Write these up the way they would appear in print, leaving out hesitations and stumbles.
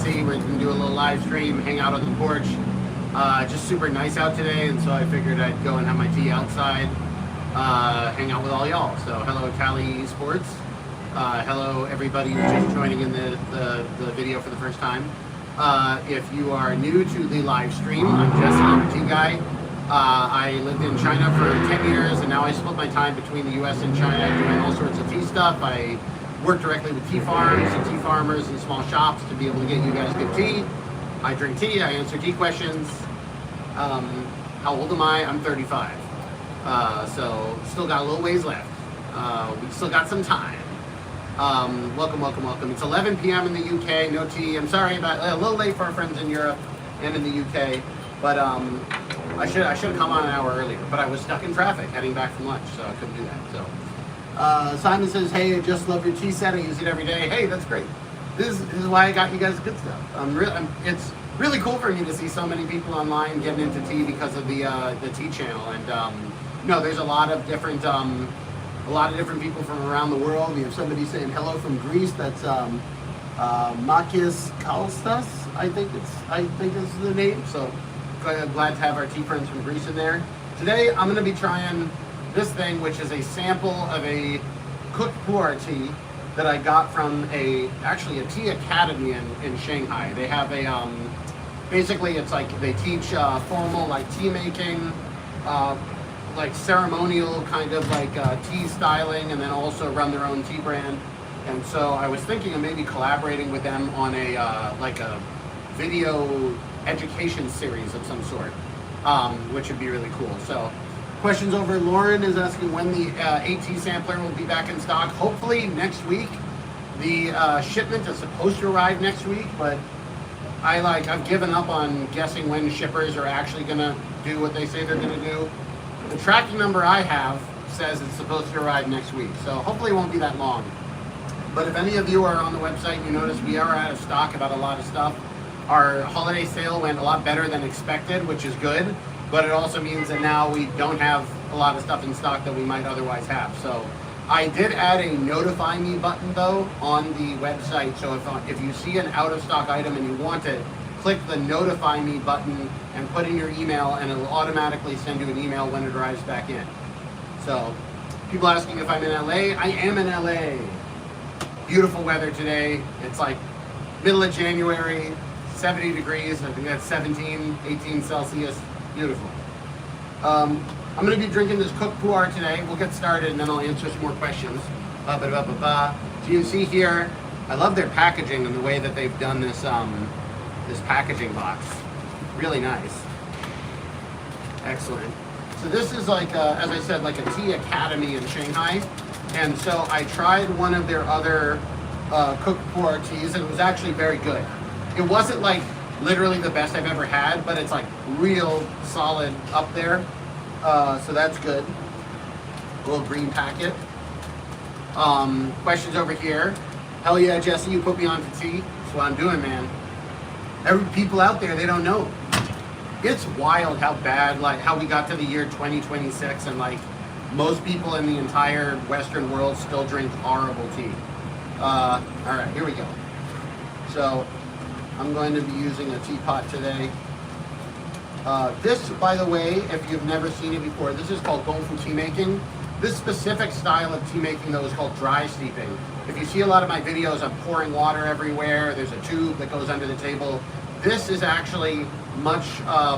Advocacy. We're going to do a little live stream, hang out on the porch. Just super nice out today, and so I figured I'd go and have my tea outside, hang out with all y'all. So hello Cali Esports. Hello everybody who's just joining in the video for the first time. If you are new to the live stream, I'm Jesse, I'm a tea guy. I lived in China for 10 years, and now I split my time between the US and China doing all sorts of tea stuff. I work directly with tea farms and tea farmers and small shops to be able to get you guys good tea. I drink tea, I answer tea questions. How old am I? I'm 35. So still got a little ways left. We still got some time. Welcome, welcome, welcome. It's 11 p.m. in the UK, no tea. I'm sorry about a little late for our friends in Europe and in the UK, but I should have come on an hour earlier, but I was stuck in traffic heading back from lunch, so I couldn't do that. So Simon says, hey, I just love your tea set. I use it every day. Hey, that's great. This is why I got you guys good stuff. It's really cool for me to see so many people online getting into tea because of the tea channel. And no, there's a lot of different people from around the world. We have somebody saying hello from Greece. That's Makis Kalstas, I think is the name. So glad to have our tea friends from Greece in there. Today I'm going to be trying this thing, which is a sample of a cooked pu'er tea that I got from actually a tea academy in Shanghai. They have basically it's like they teach formal like tea making, like ceremonial kind of like tea styling, and then also run their own tea brand. And so I was thinking of maybe collaborating with them on like a video education series of some sort, which would be really cool. So questions over. Lauren is asking when the AT sampler will be back in stock. Hopefully next week. The shipment is supposed to arrive next week, but I've given up on guessing when shippers are actually gonna do what they say they're gonna do. The tracking number I have says it's supposed to arrive next week, so hopefully it won't be that long. But if any of you are on the website, you notice we are out of stock about a lot of stuff. Our holiday sale went a lot better than expected, which is good, but it also means that now we don't have a lot of stuff in stock that we might otherwise have. So I did add a notify me button though on the website, so if you see an out of stock item and you want it, click the notify me button and put in your email, and it'll automatically send you an email when it arrives back in. So people asking if I'm in LA, I am in LA. Beautiful weather today. It's like middle of January, 70 degrees, I think that's 17, 18 Celsius, beautiful. I'm going to be drinking this cooked pu'er today. We'll get started and then I'll answer some more questions. So you can see here, I love their packaging and the way that they've done this this packaging box. Really nice. Excellent. So this is like, as I said, like a tea academy in Shanghai. And so I tried one of their other cooked pu'er teas, and it was actually very good. It wasn't like literally the best I've ever had, but it's like real solid up there. So that's good. A little green packet. Questions over here. Hell yeah, Jesse, you put me on to tea. That's what I'm doing, man. People out there, they don't know. It's wild how bad, like how we got to the year 2026 and like most people in the entire Western world still drink horrible tea. All right, here we go. So I'm going to be using a teapot today. This, by the way, if you've never seen it before, this is called Gongfu tea making. This specific style of tea making, though, is called dry steeping. If you see a lot of my videos, I'm pouring water everywhere. There's a tube that goes under the table. This is actually much, I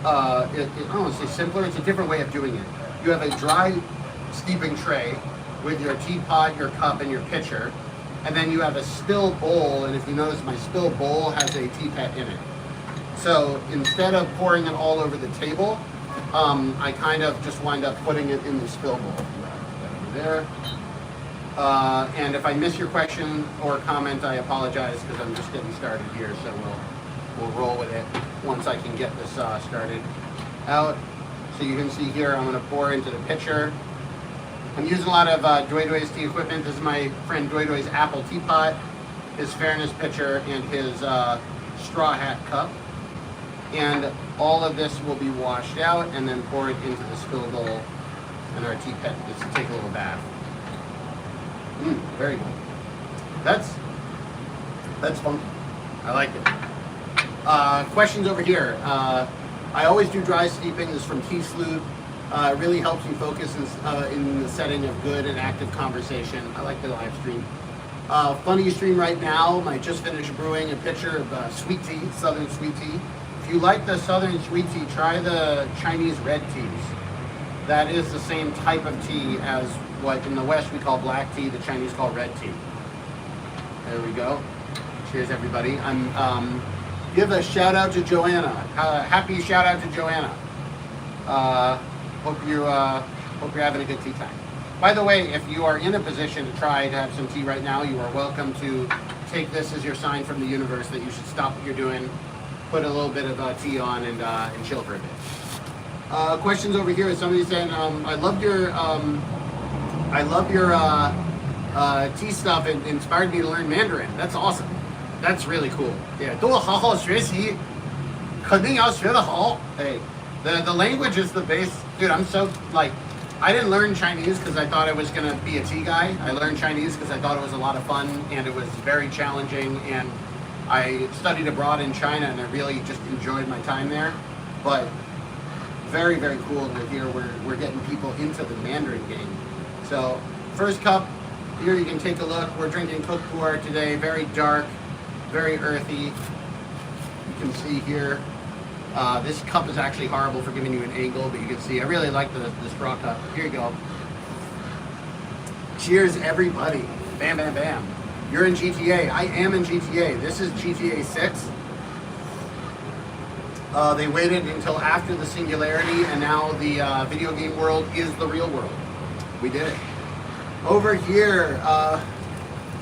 don't want to say simpler, it's a different way of doing it. You have a dry steeping tray with your teapot, your cup, and your pitcher. And then you have a spill bowl, and if you notice, my spill bowl has a teapot in it. So instead of pouring it all over the table, I kind of just wind up putting it in the spill bowl. Over there. And if I miss your question or comment, I apologize because I'm just getting started here. So we'll roll with it once I can get this started out. So you can see here, I'm going to pour into the pitcher. I'm using a lot of Doidoi's tea equipment. This is my friend Doidoi's apple teapot, his fairness pitcher, and his straw hat cup. And all of this will be washed out and then poured into the spill bowl, and our teapot gets to take a little bath. Very good. That's funky. I like it. Questions over here. I always do dry steeping. This is from Tea Sloot. It really helps you focus in the setting of good and active conversation. I like the live stream. Funny stream right now. I just finished brewing a pitcher of sweet tea, Southern sweet tea. If you like the Southern sweet tea, try the Chinese red teas. That is the same type of tea as what in the West we call black tea, the Chinese call red tea. There we go. Cheers, everybody. Give a shout out to Joanna. Happy shout out to Joanna. Hope you're having a good tea time. By the way, if you are in a position to try to have some tea right now, you are welcome to take this as your sign from the universe that you should stop what you're doing, put a little bit of tea on, and chill for a bit. Questions over here is somebody saying, I love your tea stuff. It inspired me to learn Mandarin. That's awesome. That's really cool. Yeah, 多好好学习，肯定要学得好。Hey, the language is the base. Dude, I'm so like, I didn't learn Chinese because I thought I was gonna be a tea guy. I learned Chinese because I thought it was a lot of fun and it was very challenging. And I studied abroad in China and I really just enjoyed my time there. But very, very cool to hear we're getting people into the Mandarin game. So first cup, here you can take a look. We're drinking Cook Pour today, very dark, very earthy. You can see here, this cup is actually horrible for giving you an angle, but you can see, I really like the straw cup. Here you go. Cheers, everybody. Bam, bam, bam. You're in GTA. I am in GTA. This is GTA 6. They waited until after the singularity, and now the video game world is the real world. We did it. Over here,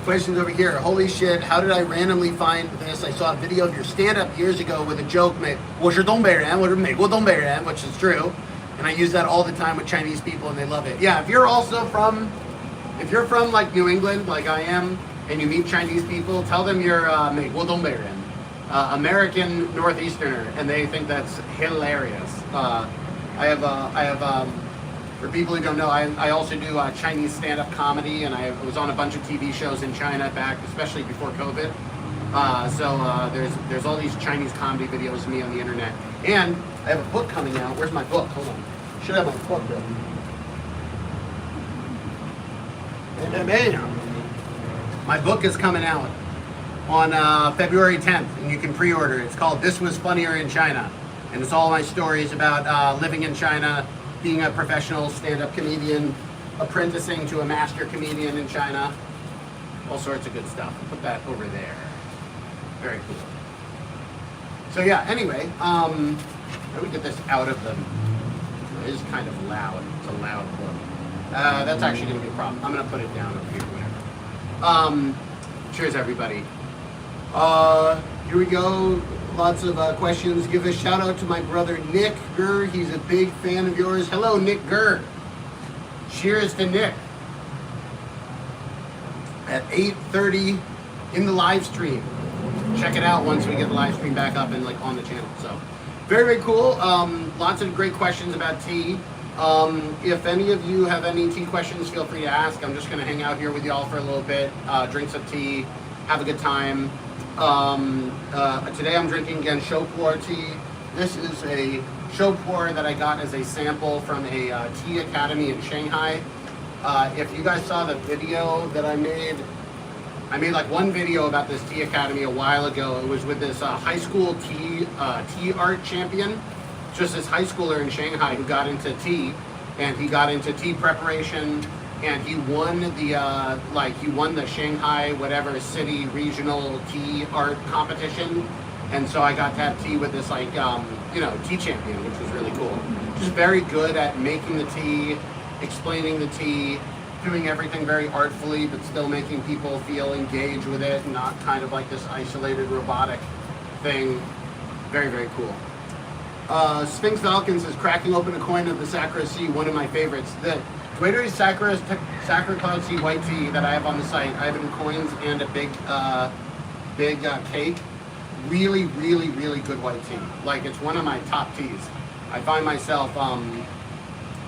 questions over here. Holy shit, how did I randomly find this? I saw a video of your stand-up years ago with a joke, 我是东北人, 我是美国东北人, which is true. And I use that all the time with Chinese people and they love it. Yeah, if you're from like New England, like I am, and you meet Chinese people, tell them you're 美国东北人, American Northeasterner, and they think that's hilarious. I have for people who don't know, I also do Chinese stand-up comedy, and I was on a bunch of TV shows in China back, especially before COVID. So there's all these Chinese comedy videos of me on the internet. And I have a book coming out. Where's my book? Hold on. Should have my book there. My book is coming out on February 10th, and you can pre-order it. It's called This Was Funnier in China. And it's all my stories about living in China, being a professional stand-up comedian, apprenticing to a master comedian in China, all sorts of good stuff. I'll put that over there. Very cool. So yeah, anyway, how do we get this out of the, it is kind of loud. It's a loud book. That's actually gonna be a problem. I'm gonna put it down over here, whatever. Cheers, everybody. Here we go. Lots of questions. Give a shout out to my brother Nick Gurr. He's a big fan of yours. Hello, Nick Gurr. Cheers to Nick. At 8:30 in the live stream. Check it out once we get the live stream back up and like on the channel. So very, very cool. Lots of great questions about tea. If any of you have any tea questions, feel free to ask. I'm just going to hang out here with y'all for a little bit, drink some tea, have a good time. Today I'm drinking again show pour tea. This is a show pour that I got as a sample from a tea academy in Shanghai. If you guys saw the video that I made like one video about this tea academy a while ago. It was with this high school tea art champion. Just this high schooler in Shanghai who got into tea, and he got into tea preparation, and he won the Shanghai whatever city regional tea art competition. And so I got to have tea with this tea champion, which was really cool. Just very good at making the tea, explaining the tea, doing everything very artfully, but still making people feel engaged with it, and not kind of like this isolated robotic thing. Very, very cool. Sphinx Falcons is cracking open a coin of the Sakura Sea, one of my favorites. The Dweidori Sakura Cloud Sea white tea that I have on the site, I have it in coins and a big cake. Really, really, really good white tea. Like, it's one of my top teas. I find myself,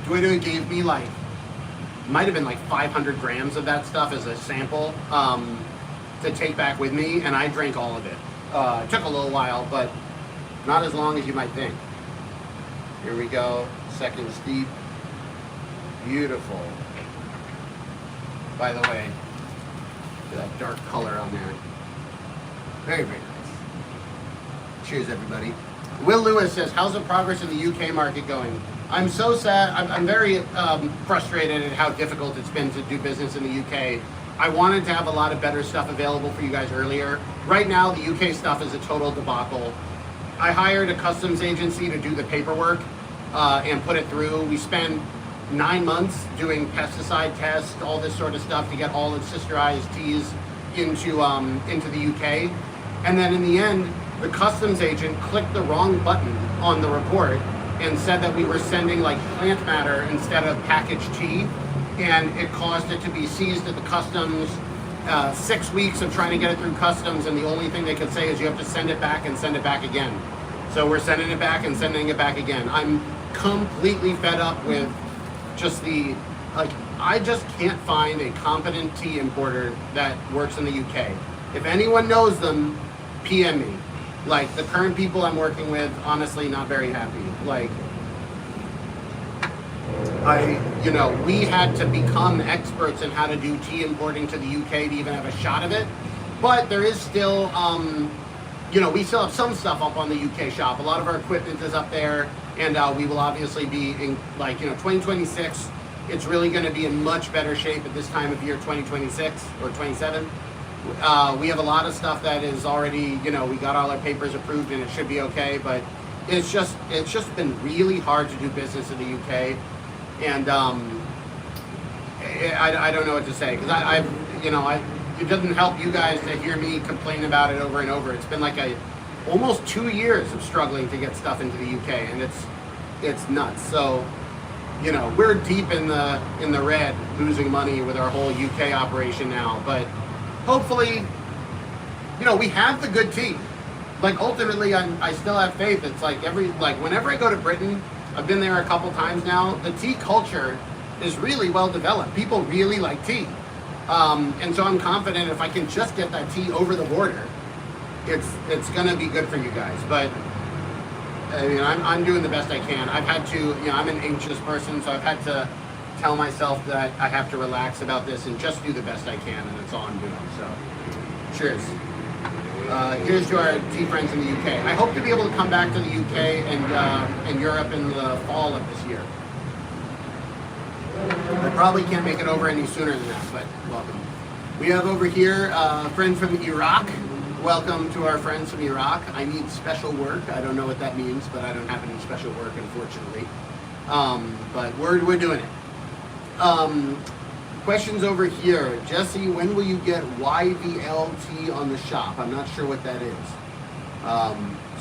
Dweidori gave me might have been 500 grams of that stuff as a sample to take back with me, and I drank all of it. It took a little while, but not as long as you might think. Here we go, second steep. Beautiful. By the way, that dark color on there. Very, very nice. Cheers, everybody. Will Lewis says, how's the progress in the UK market going? I'm so sad. I'm very frustrated at how difficult it's been to do business in the UK. I wanted to have a lot of better stuff available for you guys earlier. Right now, the UK stuff is a total debacle. I hired a customs agency to do the paperwork and put it through. We spent 9 months doing pesticide tests, all this sort of stuff to get all the sisterized teas into the UK. And then in the end, the customs agent clicked the wrong button on the report and said that we were sending like plant matter instead of packaged tea, and it caused it to be seized at the customs. 6 weeks of trying to get it through customs, and the only thing they could say is you have to send it back and send it back again. So we're sending it back and sending it back again. I'm completely fed up with just I just can't find a competent tea importer that works in the UK. If anyone knows them, PM me. Like, the current people I'm working with, honestly, not very happy. Like, we had to become experts in how to do tea importing to the UK to even have a shot of it. But there is still, we still have some stuff up on the UK shop. A lot of our equipment is up there, and we will obviously be in, 2026. It's really going to be in much better shape at this time of year, 2026 or 27. We have a lot of stuff that is already, we got all our papers approved and it should be okay, but it's just been really hard to do business in the UK, and I don't know what to say, because it doesn't help you guys to hear me complain about it over and over. It's been like almost 2 years of struggling to get stuff into the UK, and it's nuts. So, we're deep in the red, losing money with our whole UK operation now, but hopefully, we have the good tea. Like, ultimately, I still have faith. It's whenever I go to Britain, I've been there a couple times now, the tea culture is really well developed. People really like tea. And so I'm confident if I can just get that tea over the border, it's going to be good for you guys. But, I'm doing the best I can. I've had to, I'm an anxious person, so I've had to tell myself that I have to relax about this and just do the best I can, and that's all I'm doing. So, cheers. Here's to our tea friends in the UK. I hope to be able to come back to the UK and Europe in the fall of this year. I probably can't make it over any sooner than that, but welcome. We have over here a friend from Iraq. Welcome to our friends from Iraq. I need special work. I don't know what that means, but I don't have any special work, unfortunately. But we're doing it. Questions over here. Jesse, when will you get YVLT on the shop? I'm not sure what that is.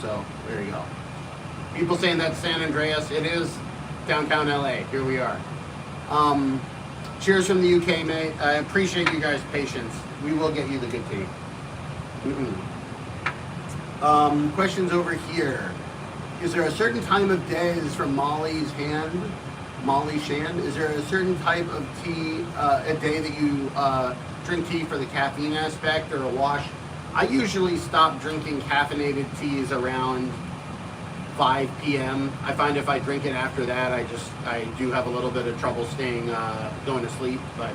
So there you go. People saying that's San Andreas. It is downtown LA. Here we are. Cheers from the UK, mate. I appreciate you guys' patience. We will get you the good tea. Questions over here. Is there a certain time of day? This is from Molly Shand. Is there a certain type of tea a day that you drink tea for the caffeine aspect, or a wash? I usually stop drinking caffeinated teas around 5 p.m. I find if I drink it after that, I do have a little bit of trouble going to sleep, but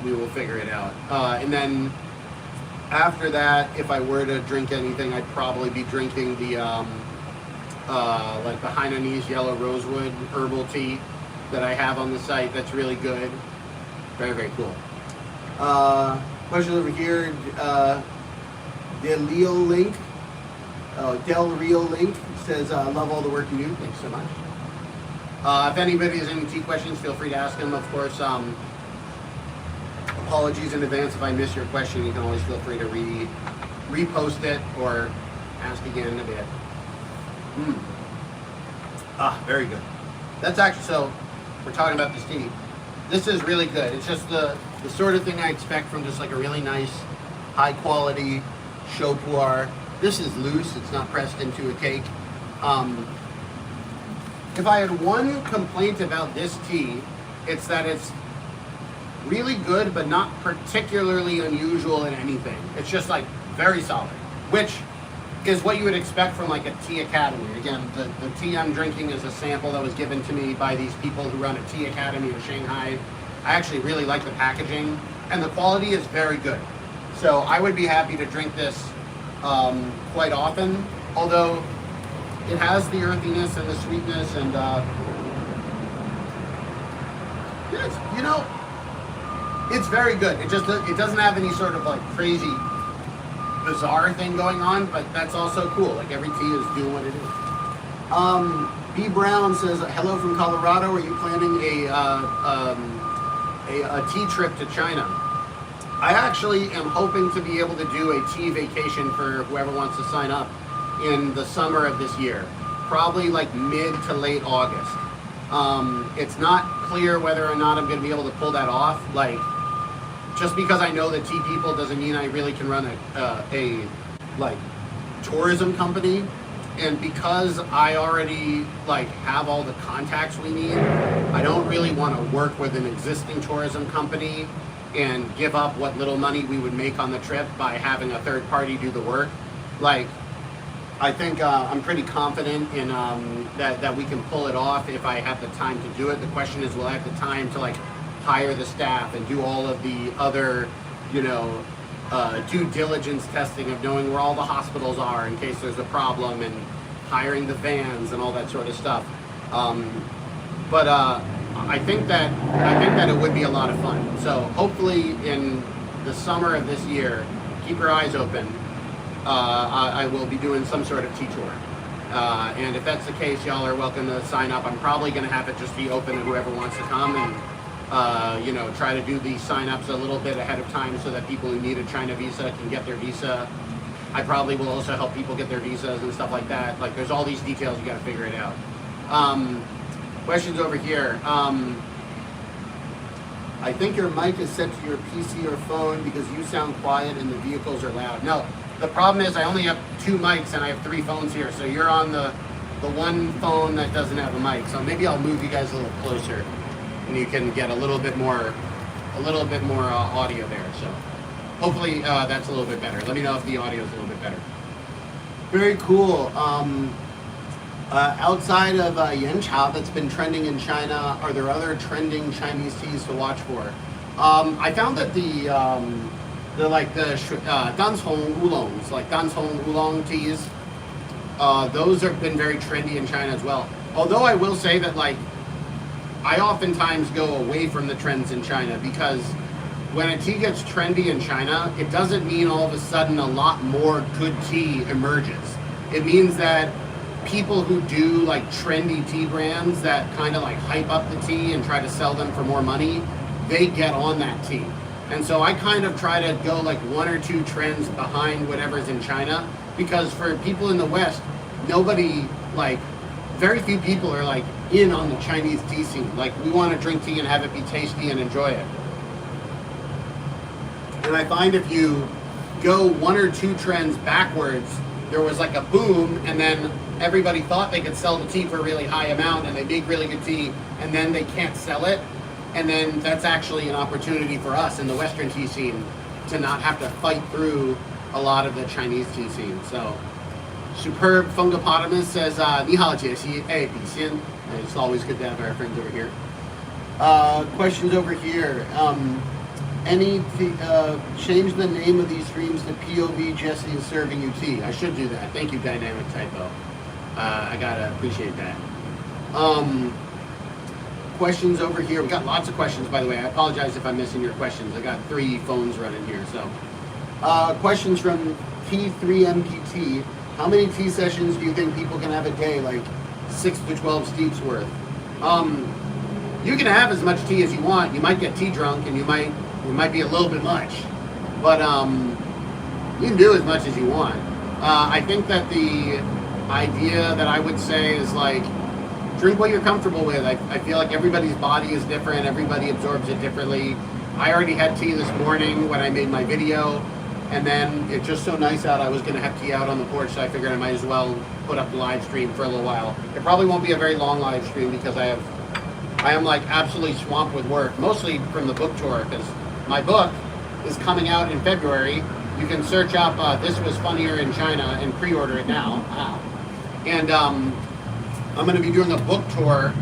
we will figure it out. And then after that, if I were to drink anything, I'd probably be drinking the the Hainanese Yellow Rosewood herbal tea that I have on the site. That's really good. Very, very cool. Question over here. Del Real Link says, love all the work you do. Thanks so much. If anybody has any tea questions, feel free to ask them. Of course, apologies in advance if I miss your question. You can always feel free to repost it or ask again in a bit. Very good. That's actually, so we're talking about this tea. This is really good. It's just the sort of thing I expect from just like a really nice, high quality show pu'er. This is loose. It's not pressed into a cake. If I had one complaint about this tea, it's that it's really good, but not particularly unusual in anything. It's just like very solid. which is what you would expect from like a tea academy. Again, the tea I'm drinking is a sample that was given to me by these people who run a tea academy in Shanghai. I actually really like the packaging, and the quality is very good. So I would be happy to drink this quite often, although it has the earthiness and the sweetness, and you know, it's very good. It doesn't have any sort of like crazy bizarre thing going on, but that's also cool. Like every tea is doing what it is. B Brown says, hello from Colorado. Are you planning a tea trip to China? I actually am hoping to be able to do a tea vacation for whoever wants to sign up in the summer of this year, probably like mid to late August. It's not clear whether or not I'm going to be able to pull that off. Like, just because I know the tea people doesn't mean I really can run a like tourism company. And because I already like have all the contacts we need, I don't really want to work with an existing tourism company and give up what little money we would make on the trip by having a third party do the work. Like, I think I'm pretty confident in that we can pull it off if I have the time to do it. The question is, will I have the time to like hire the staff and do all of the other, you know, due diligence testing of knowing where all the hospitals are in case there's a problem, and hiring the vans and all that sort of stuff. But I think that it would be a lot of fun. So hopefully in the summer of this year, keep your eyes open. I will be doing some sort of tea tour. And if that's the case, y'all are welcome to sign up. I'm probably going to have it just be open to whoever wants to come, and you know, try to do these sign-ups a little bit ahead of time so that people who need a China visa can get their visa. I probably will also help people get their visas and stuff like that. Like, there's all these details, you got to figure it out. Questions over here. I think your mic is set to your PC or phone because you sound quiet and the vehicles are loud. No, the problem is I only have 2 mics and I have 3 phones here. So you're on the one phone that doesn't have a mic. So maybe I'll move you guys a little closer, and you can get a little bit more audio there. So hopefully that's a little bit better. Let me know if the audio is a little bit better. Very cool. Outside of Yancha that's been trending in China, are there other trending Chinese teas to watch for? I found that the Dancong oolongs, like Dancong oolong teas, those have been very trendy in China as well. Although I will say that, like, I oftentimes go away from the trends in China, because when a tea gets trendy in China, it doesn't mean all of a sudden a lot more good tea emerges. It means that people who do like trendy tea brands that kind of like hype up the tea and try to sell them for more money, they get on that tea. And so I kind of try to go like 1 or 2 trends behind whatever's in China, because for people in the West, very few people are like in on the Chinese tea scene. Like, we want to drink tea and have it be tasty and enjoy it. And I find if you go 1 or 2 trends backwards, there was like a boom, and then everybody thought they could sell the tea for a really high amount, and they make really good tea, and then they can't sell it. And then that's actually an opportunity for us in the Western tea scene to not have to fight through a lot of the Chinese tea scene. So, Superb Fungopotamus says, 你好解析, hey, 比心. It's always good to have our friends over here. Questions over here. Change the name of these streams to POV Jesse is serving you tea. I should do that. Thank you, Dynamic Typo. I gotta appreciate that. Questions over here. We got lots of questions, by the way. I apologize if I'm missing your questions. I got 3 phones running here. So, questions from T3MPT. How many tea sessions do you think people can have a day? Like 6 to 12 steeps worth. You can have as much tea as you want. You might get tea drunk, and it might be a little bit much, but you can do as much as you want. I think that the idea that I would say is like, drink what you're comfortable with. I feel like everybody's body is different. Everybody absorbs it differently. I already had tea this morning when I made my video, and then it's just so nice out. I was going to have tea out on the porch, so I figured I might as well put up the live stream for a little while. It probably won't be a very long live stream because I am like absolutely swamped with work, mostly from the book tour, because my book is coming out in February, You can search up This Was Funnier in China and pre-order it now. Wow. And I'm going to be doing a book tour.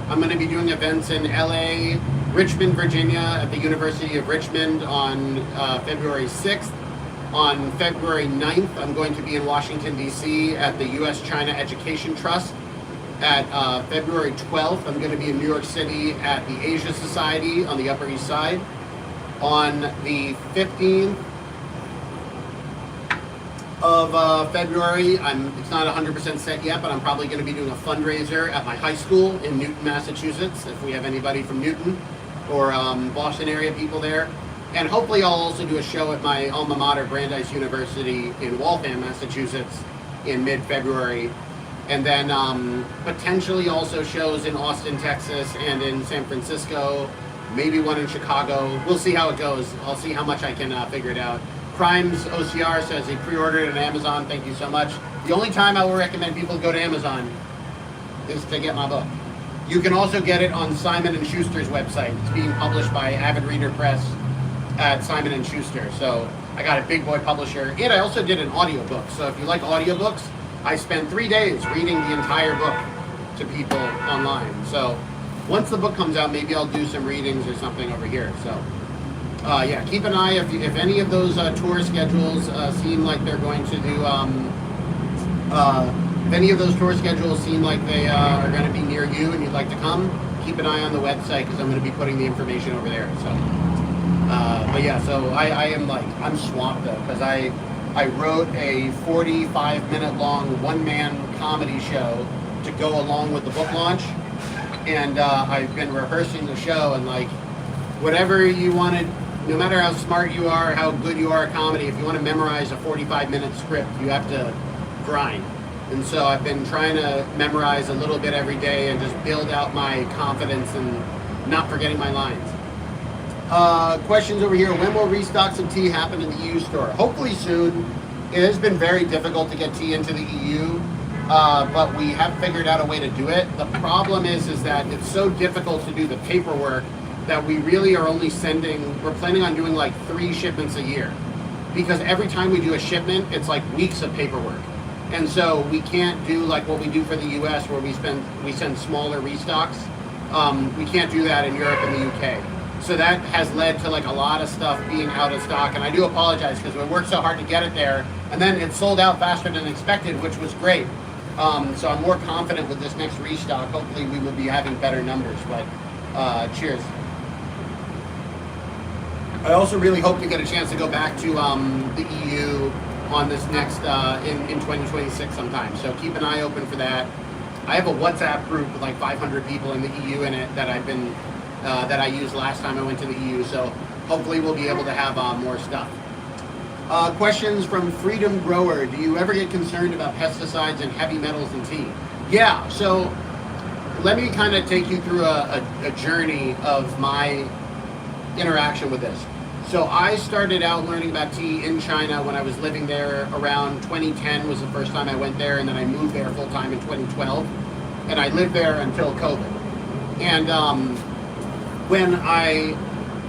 I'm going to be doing events in LA, Richmond, Virginia at the University of Richmond on February 6th. On February 9th, I'm going to be in Washington, D.C. at the U.S.-China Education Trust. At February 12th, I'm going to be in New York City at the Asia Society on the Upper East Side. On the 15th of February, it's not 100% set yet, but I'm probably going to be doing a fundraiser at my high school in Newton, Massachusetts, if we have anybody from Newton or Boston area people there. And hopefully I'll also do a show at my alma mater, Brandeis University in Waltham, Massachusetts in mid-February. And then potentially also shows in Austin, Texas and in San Francisco, maybe one in Chicago. We'll see how it goes. I'll see how much I can figure it out. Crimes OCR says he pre-ordered it on Amazon. Thank you so much. The only time I will recommend people go to Amazon is to get my book. You can also get it on Simon & Schuster's website. It's being published by Avid Reader Press at Simon & Schuster. So I got a big boy publisher. And I also did an audiobook. So if you like audiobooks, I spent 3 days reading the entire book to people online. So once the book comes out, maybe I'll do some readings or something over here. So yeah, keep an eye if any of those tour schedules seem like they're going to do, if any of those tour schedules seem like they are going to be near you and you'd like to come, keep an eye on the website because I'm going to be putting the information over there. So, but yeah, so I am like, I'm swamped though because I wrote a 45-minute long one-man comedy show to go along with the book launch. And I've been rehearsing the show and like, whatever you wanted, no matter how smart you are, how good you are at comedy, if you want to memorize a 45-minute script, you have to grind. And so I've been trying to memorize a little bit every day and just build out my confidence and not forgetting my lines. Questions over here. When will restocks of tea happen in the EU store? Hopefully soon. It has been very difficult to get tea into the EU, but we have figured out a way to do it. The problem is that it's so difficult to do the paperwork that we really are only we're planning on doing like 3 shipments a year. Because every time we do a shipment, it's like weeks of paperwork. And so we can't do like what we do for the US where we send smaller restocks. We can't do that in Europe and the UK. So that has led to like a lot of stuff being out of stock. And I do apologize because we worked so hard to get it there. And then it sold out faster than expected, which was great. So I'm more confident with this next restock. Hopefully we will be having better numbers, but cheers. I also really hope to get a chance to go back to the EU on this next, in 2026 sometime. So keep an eye open for that. I have a WhatsApp group with like 500 people in the EU in it that that I used last time I went to the EU. So hopefully we'll be able to have more stuff. Questions from Freedom Grower. Do you ever get concerned about pesticides and heavy metals in tea? Yeah, so let me kind of take you through a journey of my interaction with this. So I started out learning about tea in China when I was living there around 2010 was the first time I went there, and then I moved there full time in 2012, and I lived there until COVID. And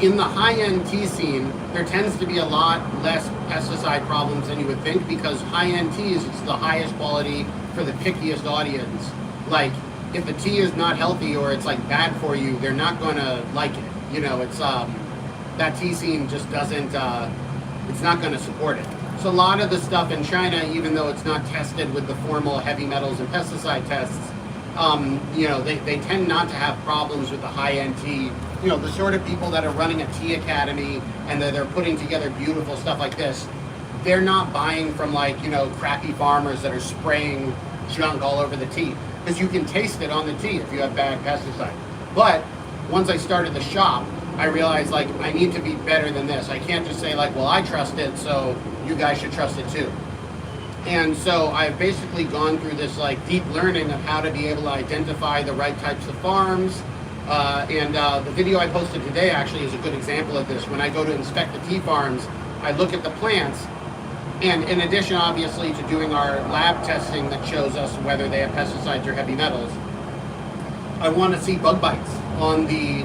in the high-end tea scene, there tends to be a lot less pesticide problems than you would think because high-end teas, it's the highest quality for the pickiest audience. Like, if the tea is not healthy or it's like bad for you, they're not going to like it. You know, it's that tea scene just doesn't, it's not going to support it. So a lot of the stuff in China, even though it's not tested with the formal heavy metals and pesticide tests, you know, they tend not to have problems with the high-end tea. You know, the sort of people that are running a tea academy and they're putting together beautiful stuff like this, they're not buying from like, you know, crappy farmers that are spraying junk all over the tea. Because you can taste it on the tea if you have bad pesticide. But once I started the shop, I realized like I need to be better than this. I can't just say like, well, I trust it, so you guys should trust it too. And so I've basically gone through this like deep learning of how to be able to identify the right types of farms. The video I posted today actually is a good example of this. When I go to inspect the tea farms, I look at the plants, and in addition, obviously, to doing our lab testing that shows us whether they have pesticides or heavy metals, I want to see bug bites on the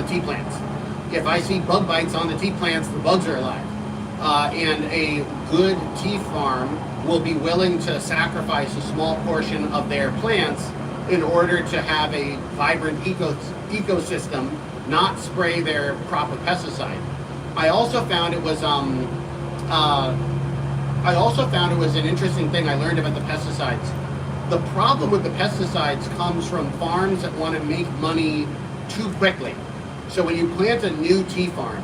tea plants. If I see bug bites on the tea plants, the bugs are alive. and a good tea farm will be willing to sacrifice a small portion of their plants in order to have a vibrant ecosystem, not spray their crop of pesticide. I also found it was an interesting thing I learned about the pesticides. The problem with the pesticides comes from farms that want to make money too quickly. So when you plant a new tea farm,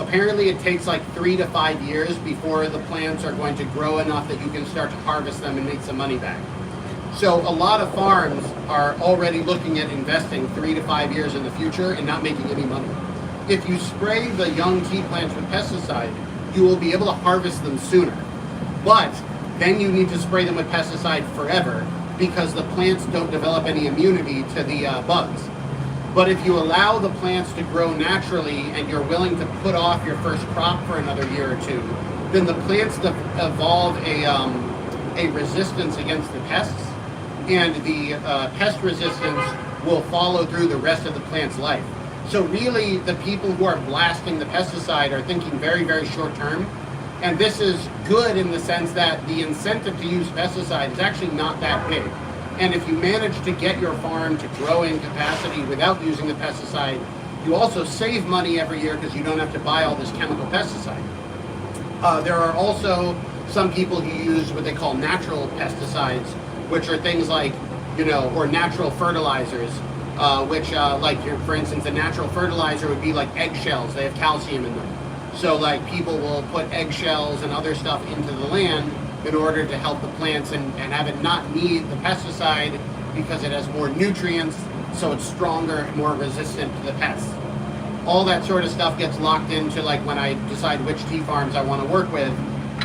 apparently it takes like 3 to 5 years before the plants are going to grow enough that you can start to harvest them and make some money back. So a lot of farms are already looking at investing 3 to 5 years in the future and not making any money. If you spray the young tea plants with pesticide, you will be able to harvest them sooner. But then you need to spray them with pesticide forever because the plants don't develop any immunity to the bugs. But if you allow the plants to grow naturally and you're willing to put off your first crop for another year or two, then the plants evolve a resistance against the pests, and the pest resistance will follow through the rest of the plant's life. So really, the people who are blasting the pesticide are thinking very, very short term. And this is good in the sense that the incentive to use pesticide is actually not that big. And if you manage to get your farm to grow in capacity without using the pesticide, you also save money every year because you don't have to buy all this chemical pesticide. There are also some people who use what they call natural pesticides, which are things like, or natural fertilizers, for instance, a natural fertilizer would be like eggshells. They have calcium in them. So like people will put eggshells and other stuff into the land in order to help the plants and have it not need the pesticide because it has more nutrients, so it's stronger and more resistant to the pests. All that sort of stuff gets locked into like when I decide which tea farms I want to work with.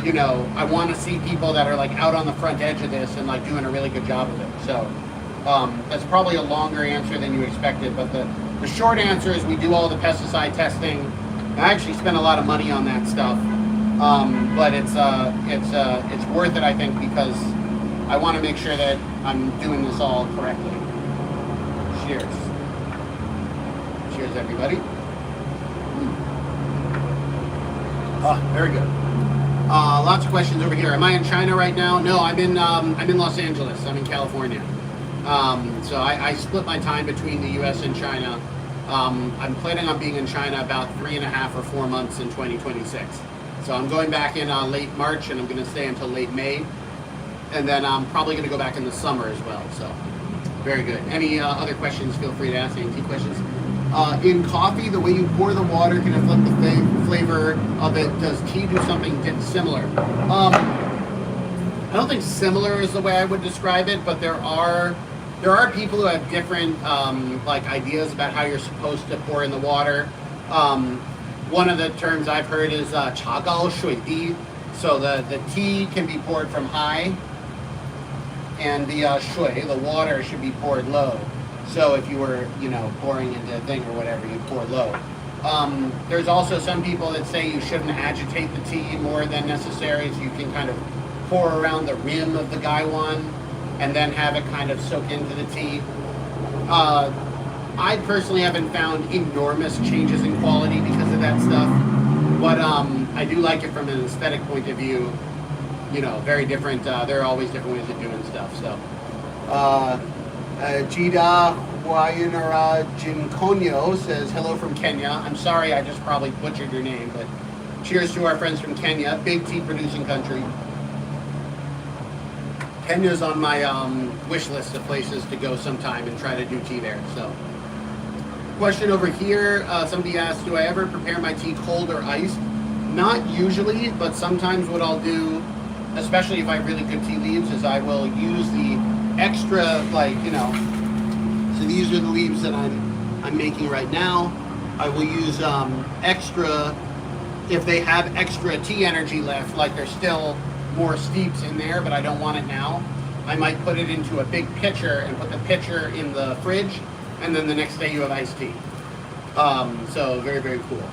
I want to see people that are like out on the front edge of this and like doing a really good job of it. So that's probably a longer answer than you expected, but the short answer is we do all the pesticide testing. I actually spend a lot of money on that stuff, but it's worth it, I think, because I want to make sure that I'm doing this all correctly. Cheers. Cheers, everybody. Very good. Lots of questions over here. Am I in China right now? No, I'm in Los Angeles. I'm in California. So I split my time between the U.S. and China. I'm planning on being in China about 3.5 or 4 months in 2026. So I'm going back in late March, and I'm going to stay until late May. And then I'm probably going to go back in the summer as well. So very good. Any other questions, feel free to ask. Any tea questions? In coffee, the way you pour the water can affect the flavor of it. Does tea do something similar? I don't think similar is the way I would describe it, but there are people who have different ideas about how you're supposed to pour in the water. One of the terms I've heard is 茶高水低. So the tea can be poured from high, and the shui, the water, should be poured low. So if you were, pouring into a thing or whatever, you pour low. There's also some people that say you shouldn't agitate the tea more than necessary, so you can kind of pour around the rim of the gaiwan and then have it kind of soak into the tea. I personally haven't found enormous changes in quality because of that stuff, but I do like it from an aesthetic point of view. Very different. There are always different ways of doing stuff. So, Jida Huayanara Jinkonyo says, hello from Kenya. I'm sorry, I just probably butchered your name, but cheers to our friends from Kenya, big tea producing country. Kenya's on my wish list of places to go sometime and try to do tea there. So, question over here, somebody asked, do I ever prepare my tea cold or iced? Not usually, but sometimes what I'll do, especially if I have really good tea leaves, is I will use the extra, so these are the leaves that I'm making right now. I will use extra, if they have extra tea energy left, like there's still more steeps in there, but I don't want it now, I might put it into a big pitcher and put the pitcher in the fridge, and then the next day you have iced tea. So very, very cool.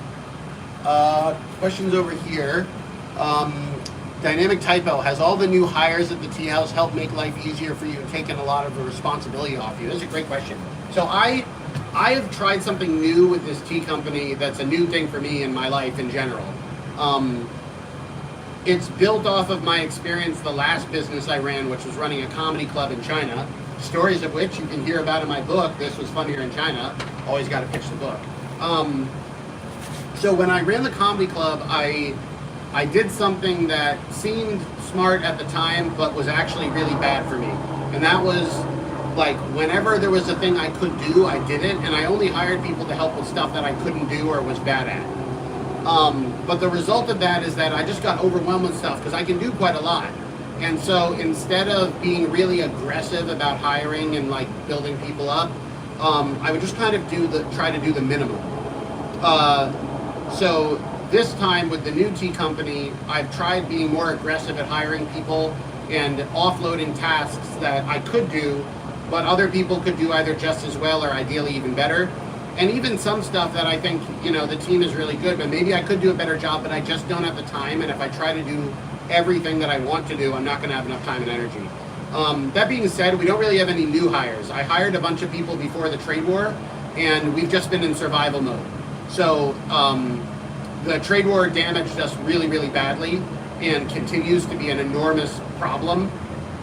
Questions over here. Dynamic Typo, has all the new hires at the Teahouse helped make life easier for you and taken a lot of the responsibility off you? That's a great question. So I have tried something new with this tea company that's a new thing for me in my life in general. it's built off of my experience, the last business I ran, which was running a comedy club in China, stories of which you can hear about in my book, This Was Funnier in China. Always got to pitch the book. So when I ran the comedy club, I did something that seemed smart at the time, but was actually really bad for me. And that was, like, whenever there was a thing I could do, I did it, and I only hired people to help with stuff that I couldn't do or was bad at. But the result of that is that I just got overwhelmed with stuff because I can do quite a lot. And so instead of being really aggressive about hiring and like building people up, I would just kind of try to do the minimum. So this time with the new tea company, I've tried being more aggressive at hiring people and offloading tasks that I could do, but other people could do either just as well or ideally even better. And even some stuff that I think, the team is really good, but maybe I could do a better job, but I just don't have the time. And if I try to do everything that I want to do, I'm not going to have enough time and energy. That being said, we don't really have any new hires. I hired a bunch of people before the trade war, and we've just been in survival mode. So the trade war damaged us really, really badly and continues to be an enormous problem.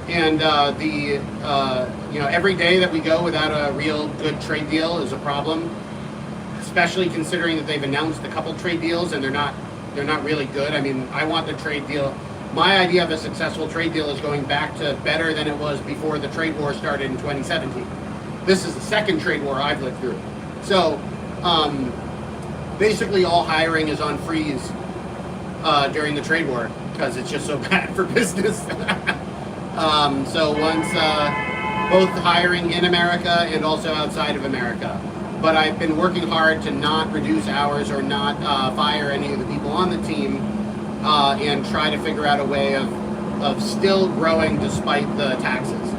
And every day that we go without a real good trade deal is a problem, especially considering that they've announced a couple trade deals and they're not really good. I mean, I want the trade deal. My idea of a successful trade deal is going back to better than it was before the trade war started in 2017. This is the second trade war I've lived through. So basically all hiring is on freeze during the trade war because it's just so bad for business. So once both hiring in America and also outside of America. But I've been working hard to not reduce hours or not fire any of the people on the team and try to figure out a way of still growing despite the taxes.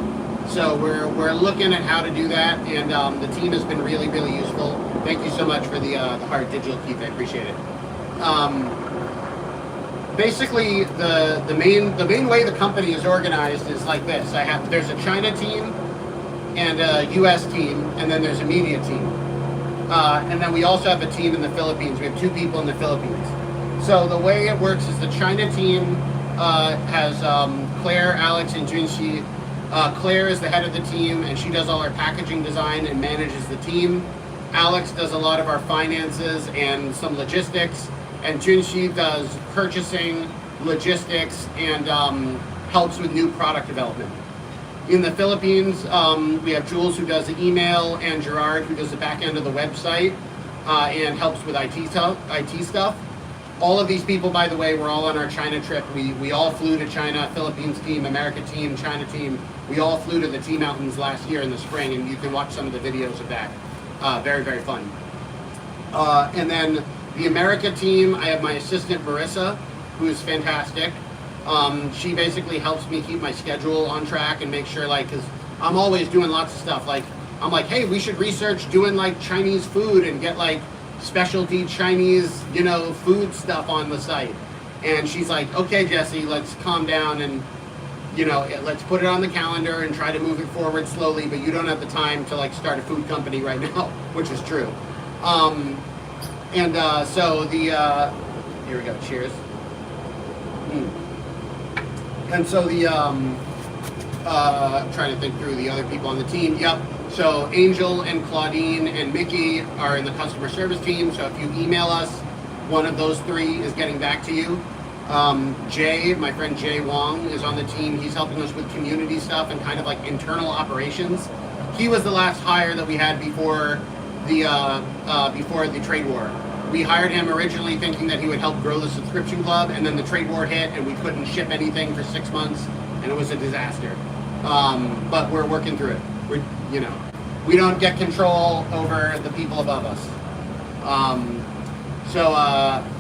So we're looking at how to do that, and the team has been really, really useful. Thank you so much for the hard digital, Keith. I appreciate it. Basically, the main way the company is organized is like this. There's a China team and a U.S. team, and then there's a media team. And then we also have a team in the Philippines. We have 2 people in the Philippines. So the way it works is the China team has Claire, Alex, and Junxi. Claire is the head of the team, and she does all our packaging design and manages the team. Alex does a lot of our finances and some logistics, and Junxi does purchasing, logistics, and helps with new product development. In the Philippines, we have Jules, who does the email, and Gerard, who does the back end of the website and helps with IT stuff. All of these people, by the way, were all on our China trip. We all flew to China, Philippines team, America team, China team. We all flew to the Tea Mountains last year in the spring, and you can watch some of the videos of that. Very, very fun. And then the America team, I have my assistant, Marissa, who is fantastic. She basically helps me keep my schedule on track and make sure, because I'm always doing lots of stuff. I'm like, hey, we should research doing Chinese food and get specialty Chinese, food stuff on the site. And she's like, okay, Jesse, let's calm down and, let's put it on the calendar and try to move it forward slowly, but you don't have the time to start a food company right now, which is true. So here we go, cheers. And so trying to think through the other people on the team. Yep. So Angel and Claudine and Mickey are in the customer service team. So if you email us, one of those 3 is getting back to you. Jay, my friend Jay Wong, is on the team. He's helping us with community stuff and kind of internal operations. He was the last hire that we had before the trade war. We hired him originally thinking that he would help grow the subscription club, and then the trade war hit and we couldn't ship anything for 6 months, and it was a disaster. But we're working through it. We don't get control over the people above us.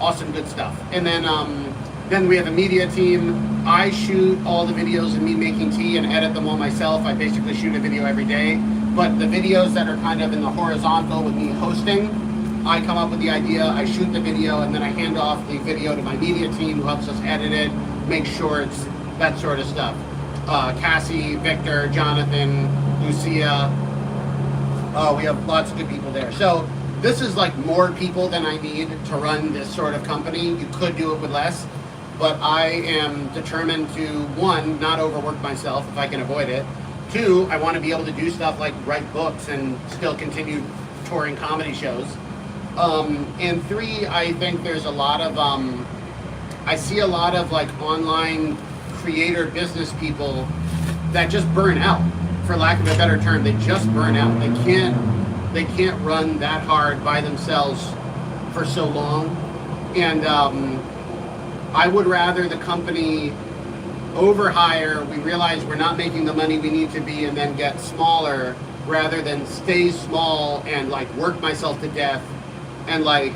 Awesome, good stuff. And then we have a media team. I shoot all the videos of me making tea and edit them all myself. I basically shoot a video every day. But the videos that are kind of in the horizontal with me hosting, I come up with the idea, I shoot the video, and then I hand off the video to my media team who helps us edit it, make shorts, that sort of stuff. Cassie, Victor, Jonathan, Lucia. We have lots of good people there. So this is more people than I need to run this sort of company. You could do it with less. but I am determined to, one, not overwork myself if I can avoid it. Two, I want to be able to do stuff like write books and still continue touring comedy shows. And three, I think there's a lot of, I see a lot of like online creator business people that just burn out, for lack of a better term. They just burn out. They can't run that hard by themselves for so long. And I would rather the company overhire, we realize we're not making the money we need to be, and then get smaller, rather than stay small and like work myself to death. And like,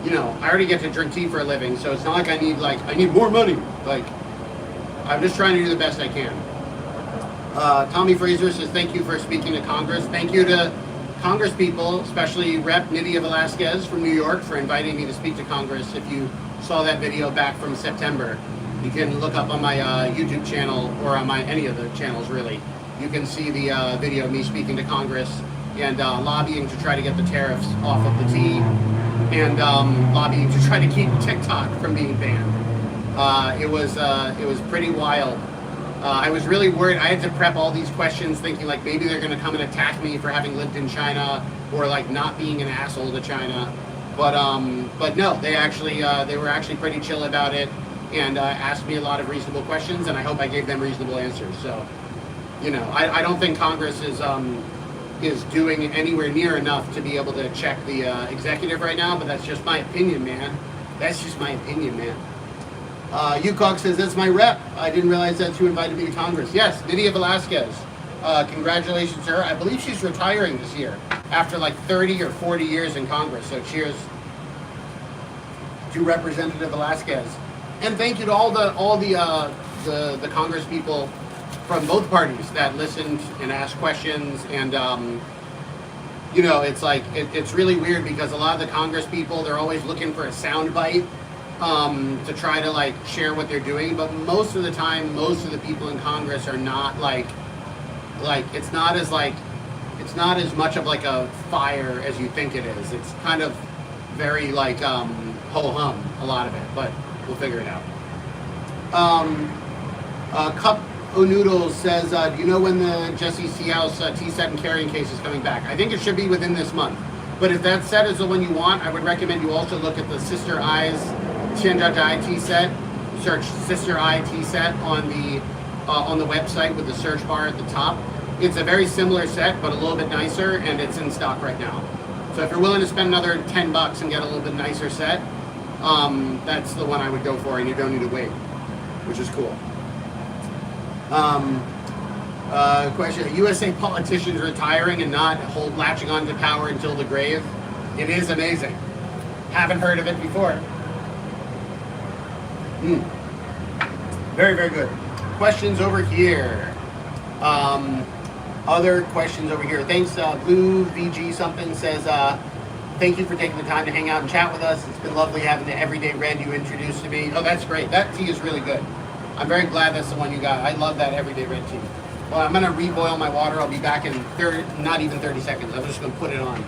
you know, I already get to drink tea for a living, so it's not like I need more money. Like, I'm just trying to do the best I can. Tommy Fraser says, thank you for speaking to Congress. Thank you to Congress people, especially Rep. Nydia Velasquez from New York, for inviting me to speak to Congress. If you saw that video back from September, you can look up on my YouTube channel, or on any of the channels really. You can see the video of me speaking to Congress and lobbying to try to get the tariffs off of the tea, and lobbying to try to keep TikTok from being banned. It was pretty wild. I was really worried. I had to prep all these questions thinking like maybe they're going to come and attack me for having lived in China, or like not being an asshole to China. But no, they were actually pretty chill about it, and asked me a lot of reasonable questions, and I hope I gave them reasonable answers. So, you know, I don't think Congress is doing anywhere near enough to be able to check the executive right now, but that's just my opinion, man. That's just my opinion, man. UCOG says, that's my rep. I didn't realize that you invited me to Congress. Yes, Nydia Velasquez. Congratulations to her. I believe she's retiring this year after like 30 or 40 years in Congress. So cheers to Representative Velasquez. And thank you to all the Congress people from both parties that listened and asked questions. And you know, it's like it's really weird because a lot of the Congress people, they're always looking for a sound bite to try to like share what they're doing, but most of the time, most of the people in Congress are not like it's not as much of like a fire as you think it is. It's kind of very like ho-hum, a lot of it, but we'll figure it out. Cup O'Noodles says, do you know when the Jesse's Teahouse tea set and carrying case is coming back? I think it should be within this month. But if that set is the one you want, I would recommend you also look at the Sister Eyes Tianjia tea set. Search Sister Eye tea set on the website with the search bar at the top. It's a very similar set, but a little bit nicer, and it's in stock right now. So if you're willing to spend another $10 and get a little bit nicer set, that's the one I would go for, and you don't need to wait, which is cool. Question: USA politicians retiring and not latching on to power until the grave. It is amazing. Haven't heard of it before. Very, very good. Questions over here. Other questions over here. Thanks, Blue VG something says, thank you for taking the time to hang out and chat with us. It's been lovely having the Everyday Red you introduced to me. Oh, that's great. That tea is really good. I'm very glad that's the one you got. I love that Everyday Red tea. Well, I'm going to reboil my water. I'll be back in not even 30 seconds. I'm just going to put it on.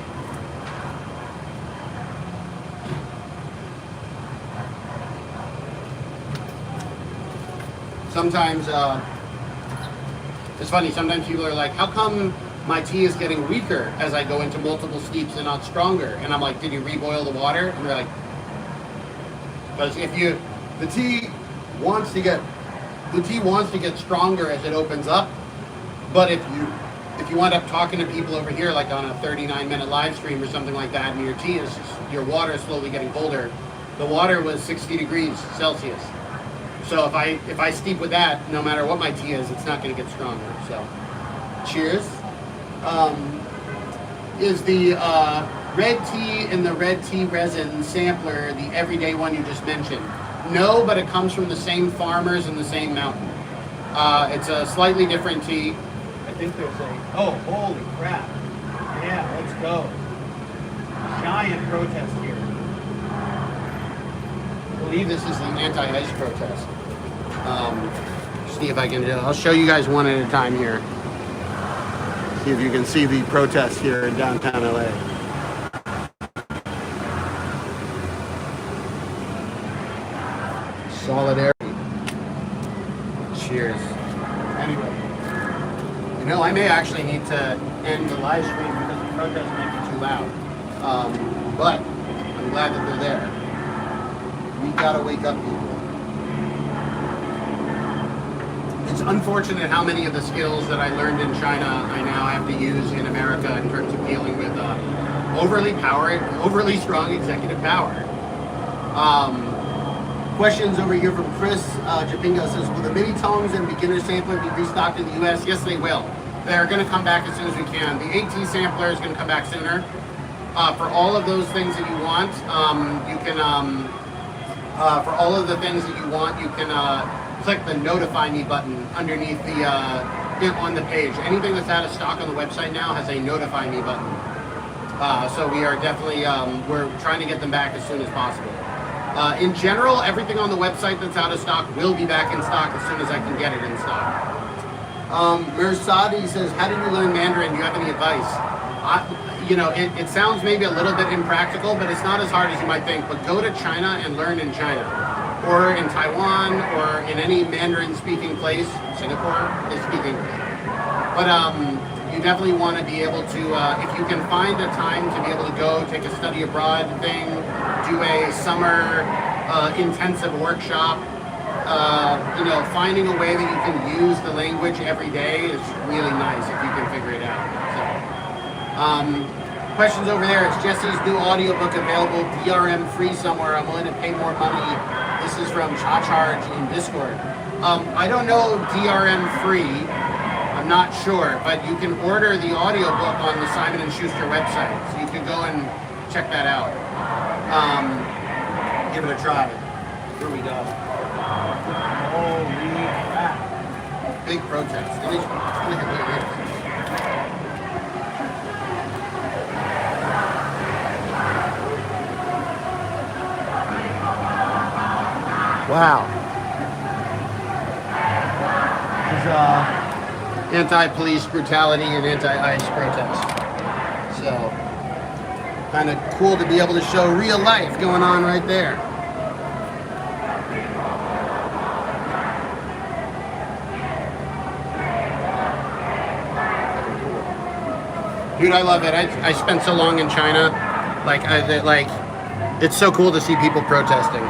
Sometimes, it's funny, sometimes people are like, how come my tea is getting weaker as I go into multiple steeps and not stronger? And I'm like, did you reboil the water? And they're like, because the tea wants to get stronger as it opens up. But if you wind up talking to people over here, like on a 39-minute live stream or something like that, and your water is slowly getting colder, the water was 60 degrees Celsius. So if I steep with that, no matter what my tea is, it's not going to get stronger. So, cheers. Is the red tea and the red tea resin sampler the everyday one you just mentioned? No, but it comes from the same farmers in the same mountain. It's a slightly different tea. I think there's oh, holy crap. Yeah, let's go. Giant protest here. I believe this is the anti-ice protest. See if I can, I'll show you guys one at a time here. See if you can see the protest here in downtown LA. solidarity. Cheers. Anyway, you know, I may actually need to end the live stream because the protest might be too loud. But I'm glad that they're there. We gotta wake up, people. It's unfortunate how many of the skills that I learned in China I now have to use in America in terms of dealing with overly strong executive power. Questions over here from Chris. Japinga says, will the mini tongs and beginner sampler be restocked in the US? Yes, they will. They're going to come back as soon as we can. The AT sampler is going to come back sooner. For all of those things that you want, you can, for all of the things that you want, you can click the notify me button underneath the, on the page. Anything that's out of stock on the website now has a notify me button. So we are definitely, we're trying to get them back as soon as possible. In general, everything on the website that's out of stock will be back in stock as soon as I can get it in stock. Mersadi says, how did you learn Mandarin? Do you have any advice? You know, it sounds maybe a little bit impractical, but it's not as hard as you might think. But go to China and learn in China, or in Taiwan, or in any Mandarin-speaking place. Singapore is speaking. But you definitely want to be able to, if you can find a time to be able to go take a study abroad thing, do a summer intensive workshop, you know, finding a way that you can use the language every day is really nice if you can figure it out. So, questions over there. It's Jesse's new audiobook available DRM free somewhere. I'm willing to pay more money. This is from Cha Charge in Discord. I don't know DRM free. I'm not sure, but you can order the audiobook on the Simon & Schuster website, so you can go and check that out. Give it a try. Here we go. Holy crap. Big protest. Wow. This is anti-police brutality and anti-ICE protest. So, kind of cool to be able to show real life going on right there. Dude, I love it. I spent so long in China. Like, it's so cool to see people protesting.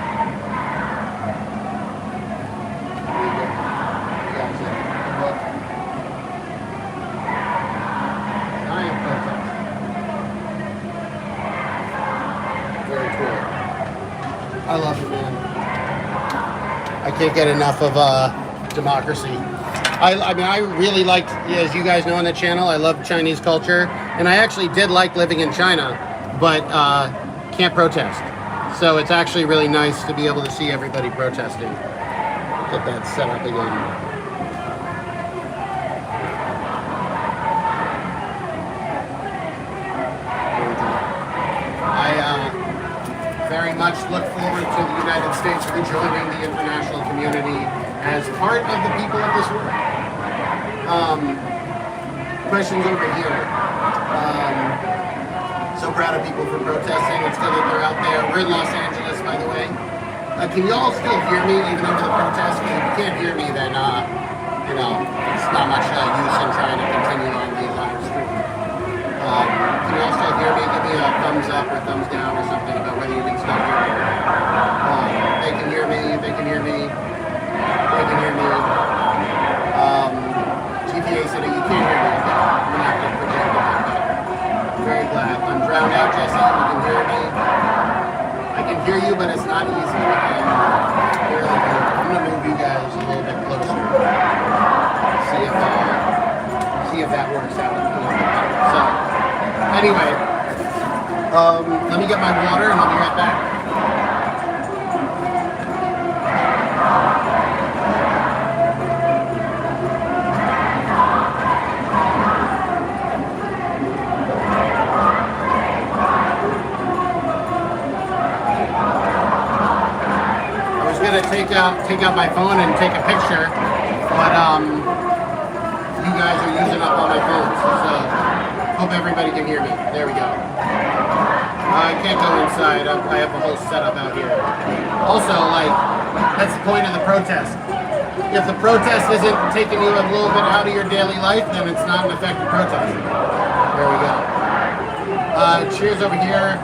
I love it, man. I can't get enough of democracy. I mean, I really liked, as you guys know on the channel, I love Chinese culture, and I actually did like living in China, but can't protest. So it's actually really nice to be able to see everybody protesting. Get that set up again. Very much look forward to the United States rejoining the international community as part of the people of this world. Questions over here. So proud of people for protesting. It's good that they're out there. We're in Los Angeles, by the way. Can y'all still hear me even over the protest? If you can't hear me, then you know, it's not much use in trying to continue on the live stream. Can y'all still hear me? Give me a thumbs up or thumbs down or something about whether you can still hear me. They can hear me. They can hear me. They can hear me. GTA City, you can't hear me. I'm gonna have to project it, but I'm very glad. I'm drowned out, Jesse. You can hear me. I can hear you, but it's not easy. I'm gonna move you guys a little bit closer. See if that works out. So. Anyway, let me get my water and I'll be right back. I was gonna take out my phone and take a picture, but you guys are using up all my phones, so. Hope everybody can hear me. There we go. I can't go inside. I have a whole setup out here. Also, like, That's the point of the protest. If the protest isn't taking you a little bit out of your daily life, then it's not an effective protest. There we go. Cheers over here.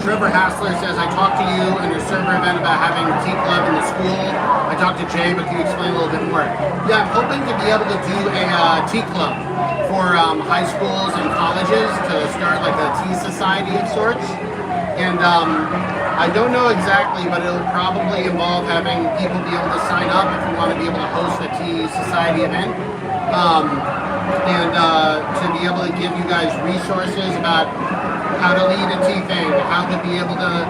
Trevor Hassler says, I talked to you in your server event about having a tea club in the school. I talked to Jay, but can you explain a little bit more? Yeah, I'm hoping to be able to do a tea club for high schools and colleges to start like a tea society of sorts. And I don't know exactly, but it'll probably involve having people be able to sign up if you want to be able to host a tea society event. And to be able to give you guys resources about how to lead a tea thing, how to be able to,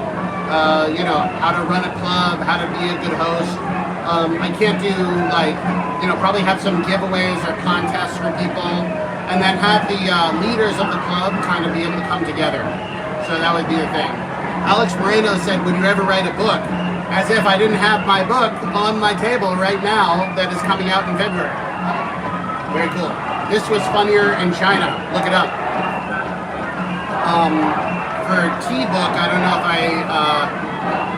how to run a club, how to be a good host. I can't do like, probably have some giveaways or contests for people, and then have the leaders of the club kind of be able to come together. So that would be the thing. Alex Moreno said, would you ever write a book? As if I didn't have my book on my table right now that is coming out in February. Very cool. This was funnier in China. Look it up. For tea book, I don't know if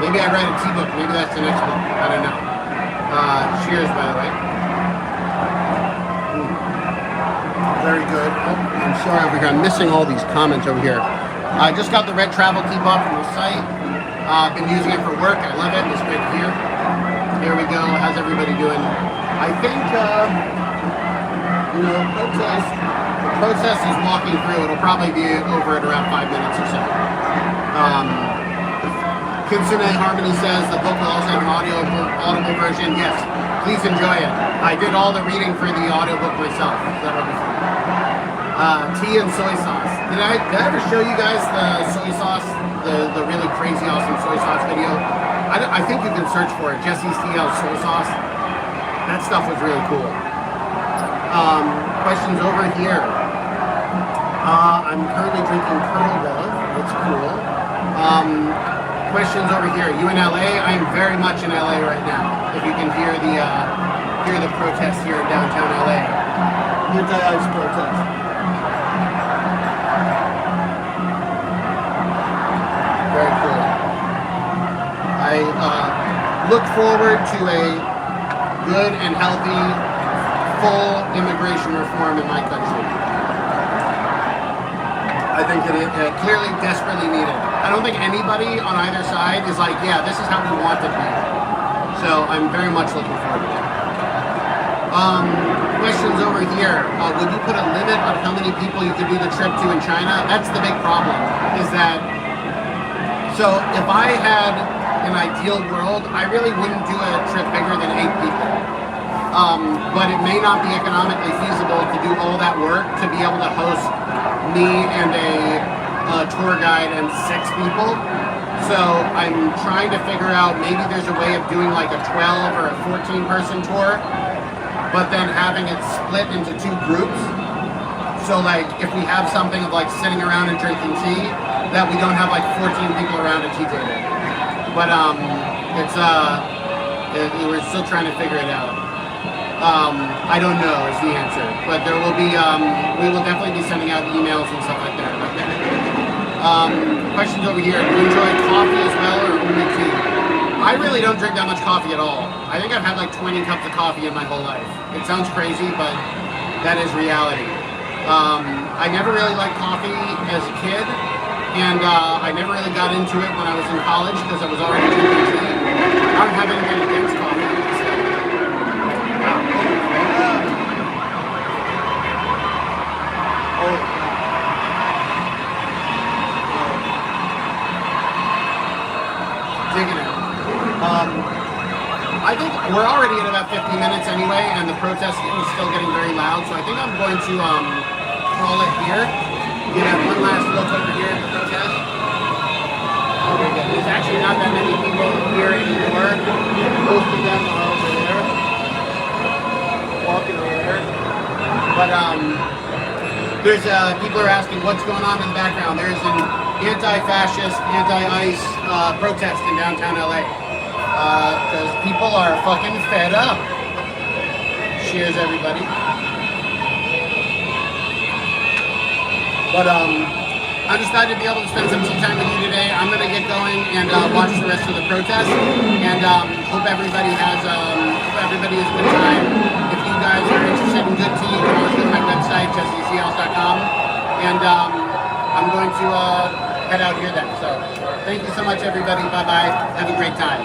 maybe I write a tea book. Maybe that's the next book. I don't know. Cheers, by the way. Very good. Oh, I'm sorry over here. I'm missing all these comments over here. I just got the red travel tea bottle from the site. I've been using it for work. I love it. It's great here. Here we go. How's everybody doing? I think, process is walking through. It'll probably be over at around 5 minutes or so. Kitsune Harmony says the book will also have an audible version. Yes, please enjoy it. I did all the reading for the audiobook myself. So that'll be fun. Tea and soy sauce. Did I ever show you guys the soy sauce? The really crazy awesome soy sauce video? I think you can search for it. Jesse's Teahouse soy sauce. That stuff was really cool. Questions over here. I'm currently drinking Colonel Dove. That's cool. Questions over here. You in LA? I am very much in LA right now. If you can hear the protest here in downtown LA. Anti-ICE protest. Very cool. I look forward to a good and healthy, full immigration reform in my country. I think that it clearly desperately needed. I don't think anybody on either side is like, yeah, this is how we want it to be. So I'm very much looking forward to it. Questions over here. Would you put a limit on how many people you could do the trip to in China? That's the big problem, is that, so if I had an ideal world, I really wouldn't do a trip bigger than 8 people. But it may not be economically feasible to do all that work to be able to host me and a tour guide and 6 people. So I'm trying to figure out, maybe there's a way of doing like a 12 or a 14 person tour, but then having it split into 2 groups. So like if we have something of like sitting around and drinking tea, that we don't have like 14 people around a tea table. But we're still trying to figure it out. I don't know is the answer, but there will be, we will definitely be sending out emails and stuff like that. Questions over here. Do you enjoy coffee as well or only tea? I really don't drink that much coffee at all. I think I've had like 20 cups of coffee in my whole life. It sounds crazy, but that is reality. I never really liked coffee as a kid, and I never really got into it when I was in college because I was already drinking tea. I don't have anything against coffee. Digging it. I think we're already at about 50 minutes anyway, and the protest is still getting very loud, so I think I'm going to call it here. You have one last look over here at the protest. Very good. There's actually not that many people here anymore. Most of them are over there. Walking over there. But there's people are asking what's going on in the background. There's an anti-fascist, anti-ICE protest in downtown LA. Because people are fucking fed up. Cheers, everybody. But I I'm just glad to be able to spend some tea time with you today. I'm gonna get going and watch the rest of the protest, and hope everybody has a good time. If you guys are interested in good tea, you can always go to my website, Teahouse.com, and I'm going to head out here then. So thank you so much, everybody. Bye bye. Have a great time.